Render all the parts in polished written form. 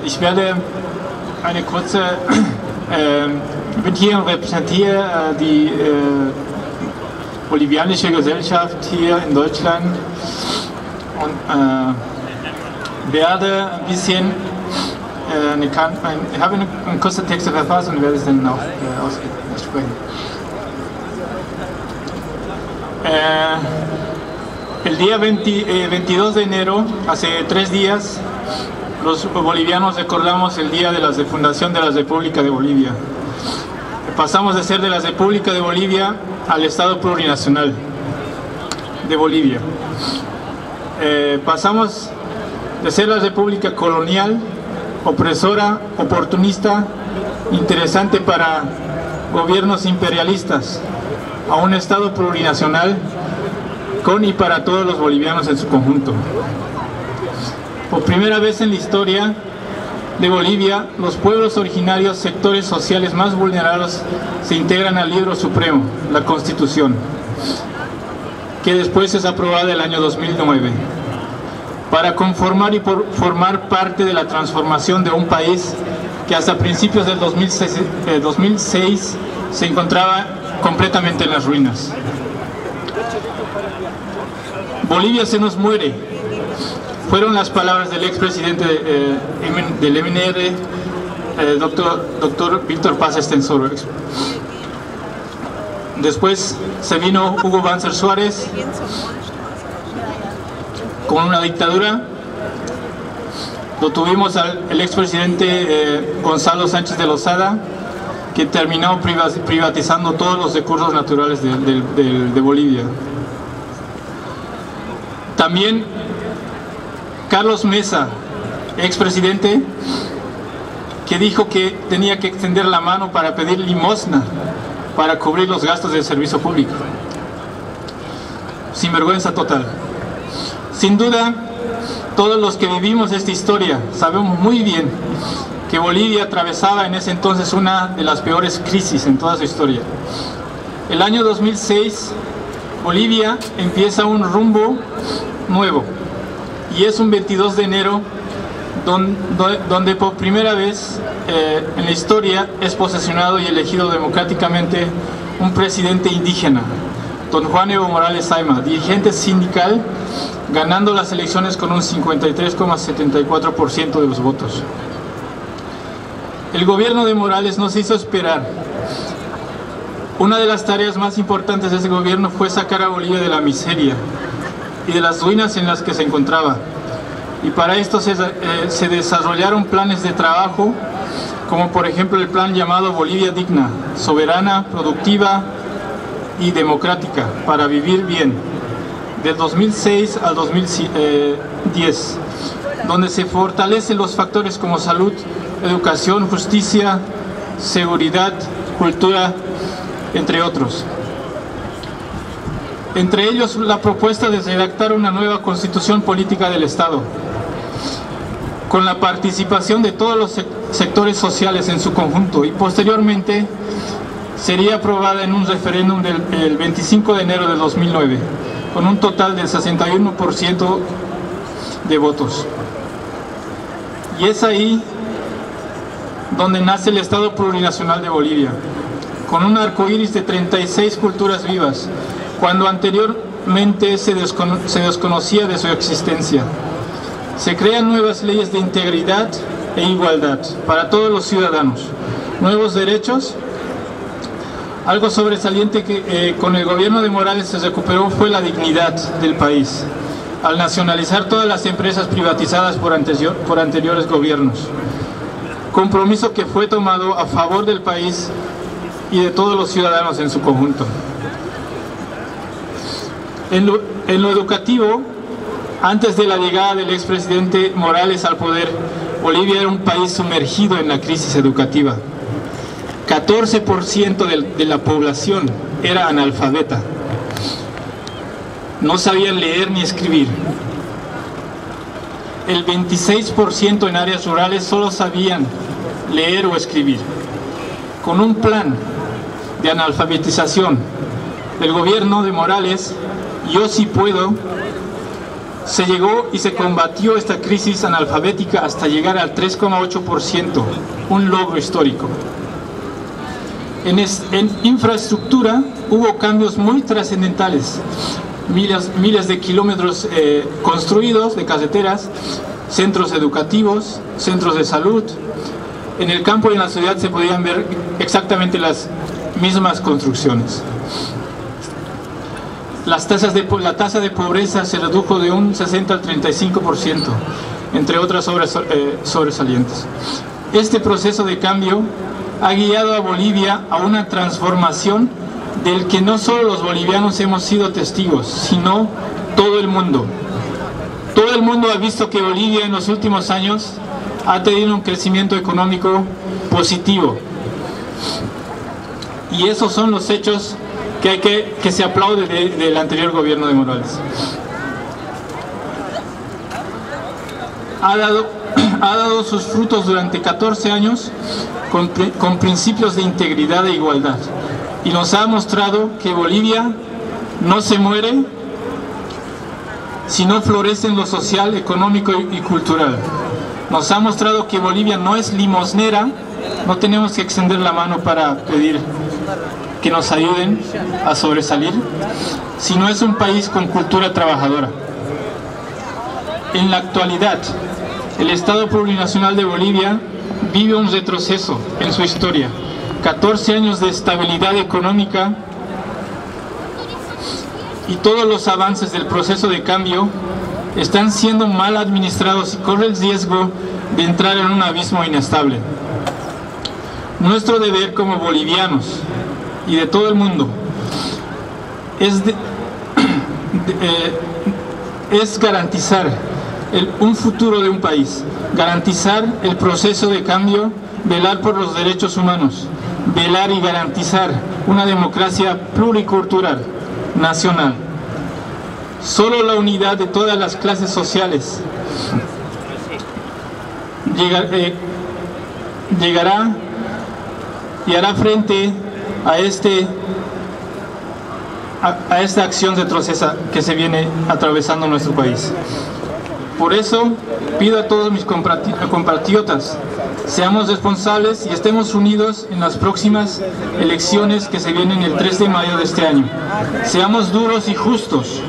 Ich werde eine kurze, ich bin hier und repräsentiere die bolivianische Gesellschaft hier in Deutschland und werde ein bisschen, ich habe einen kurzen Text verfasst und werde es dann auch aussprechen. El día 22 de enero, hace 3 días, los bolivianos recordamos el día de la fundación de la República de Bolivia. Pasamos de ser de la República de Bolivia al Estado Plurinacional de Bolivia. Pasamos de ser la República colonial, opresora, oportunista, interesante para gobiernos imperialistas, a un Estado plurinacional con y para todos los bolivianos en su conjunto. Por primera vez en la historia de Bolivia, los pueblos originarios, sectores sociales más vulnerados, se integran al libro supremo, la Constitución, que después es aprobada el año 2009, para conformar y formar parte de la transformación de un país que hasta principios del 2006 se encontraba completamente en las ruinas. Bolivia se nos muere, fueron las palabras del expresidente del MNR, doctor Víctor Paz Estenssoro. Después se vino Hugo Banzer Suárez con una dictadura. Lo tuvimos al expresidente Gonzalo Sánchez de Lozada, que terminó privatizando todos los recursos naturales de Bolivia. También Carlos Mesa, expresidente, que dijo que tenía que extender la mano para pedir limosna para cubrir los gastos del servicio público. Sinvergüenza total. Sin duda, todos los que vivimos esta historia sabemos muy bien que Bolivia atravesaba en ese entonces una de las peores crisis en toda su historia. El año 2006, Bolivia empieza un rumbo nuevo, y es un 22 de enero donde por primera vez en la historia es posesionado y elegido democráticamente un presidente indígena, don Juan Evo Morales Saima, dirigente sindical, ganando las elecciones con un 53,74% de los votos. El gobierno de Morales no se hizo esperar. Una de las tareas más importantes de ese gobierno fue sacar a Bolivia de la miseria y de las ruinas en las que se encontraba. Y para esto se desarrollaron planes de trabajo, como por ejemplo el plan llamado Bolivia Digna, soberana, productiva y democrática, para vivir bien, del 2006 al 2010, donde se fortalecen los factores como salud, educación, justicia, seguridad, cultura, entre otros. Entre ellos la propuesta de redactar una nueva constitución política del Estado, con la participación de todos los sectores sociales en su conjunto, y posteriormente sería aprobada en un referéndum el 25 de enero de 2009, con un total del 61% de votos. Y es ahí donde nace el Estado Plurinacional de Bolivia, con un arcoíris de 36 culturas vivas, cuando anteriormente se desconocía de su existencia. Se crean nuevas leyes de integridad e igualdad para todos los ciudadanos, nuevos derechos. Algo sobresaliente que con el gobierno de Morales se recuperó fue la dignidad del país, al nacionalizar todas las empresas privatizadas por anteriores gobiernos. Compromiso que fue tomado a favor del país y de todos los ciudadanos en su conjunto. En lo educativo, antes de la llegada del expresidente Morales al poder, Bolivia era un país sumergido en la crisis educativa. 14% de la población era analfabeta. No sabían leer ni escribir. El 26% en áreas rurales solo sabían leer o escribir. Con un plan de analfabetización del gobierno de Morales, Yo Sí Puedo, Se llegó y se combatió esta crisis analfabética hasta llegar al 3,8%, un logro histórico. En infraestructura hubo cambios muy trascendentales, miles de kilómetros construidos de carreteras, centros educativos, centros de salud. En el campo y en la ciudad se podían ver exactamente las mismas construcciones. La tasa de pobreza se redujo de un 60 al 35%, entre otras obras sobresalientes. Este proceso de cambio ha guiado a Bolivia a una transformación del que no solo los bolivianos hemos sido testigos, sino todo el mundo. Todo el mundo ha visto que Bolivia en los últimos años ha tenido un crecimiento económico positivo. Y esos son los hechos que se aplaude del anterior gobierno de Morales. Ha dado sus frutos durante 14 años con principios de integridad e igualdad. Y nos ha mostrado que Bolivia no se muere, sino florece en lo social, económico y cultural. Nos ha mostrado que Bolivia no es limosnera, no tenemos que extender la mano para pedir que nos ayuden a sobresalir, sino es un país con cultura trabajadora. En la actualidad, el Estado Plurinacional de Bolivia vive un retroceso en su historia. 14 años de estabilidad económica y todos los avances del proceso de cambio están siendo mal administrados y corre el riesgo de entrar en un abismo inestable. Nuestro deber como bolivianos y de todo el mundo es garantizar un futuro de un país, garantizar el proceso de cambio, velar por los derechos humanos, velar y garantizar una democracia pluricultural, nacional. Solo la unidad de todas las clases sociales llegará y hará frente a esta acción retrocesa que se viene atravesando nuestro país. Por eso pido a todos mis compatriotas, seamos responsables y estemos unidos en las próximas elecciones que se vienen el 3 de mayo de este año. Seamos duros y justos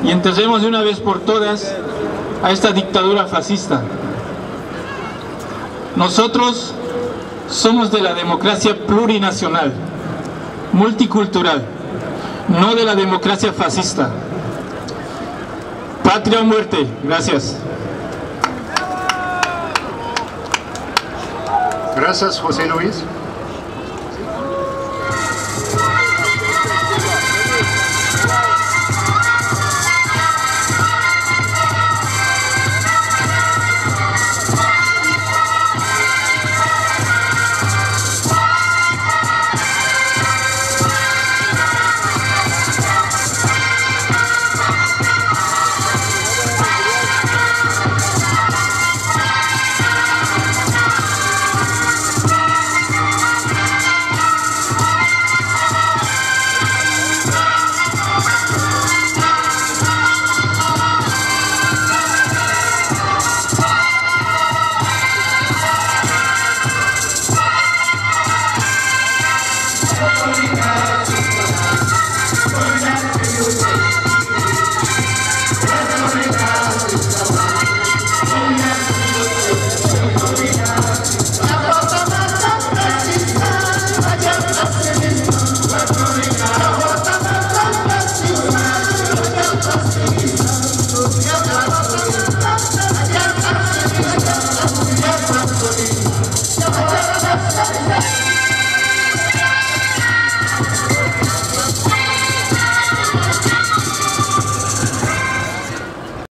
y enterremos de una vez por todas a esta dictadura fascista. Nosotros somos de la democracia plurinacional, multicultural, no de la democracia fascista. Patria o muerte. Gracias. Gracias, José Luis.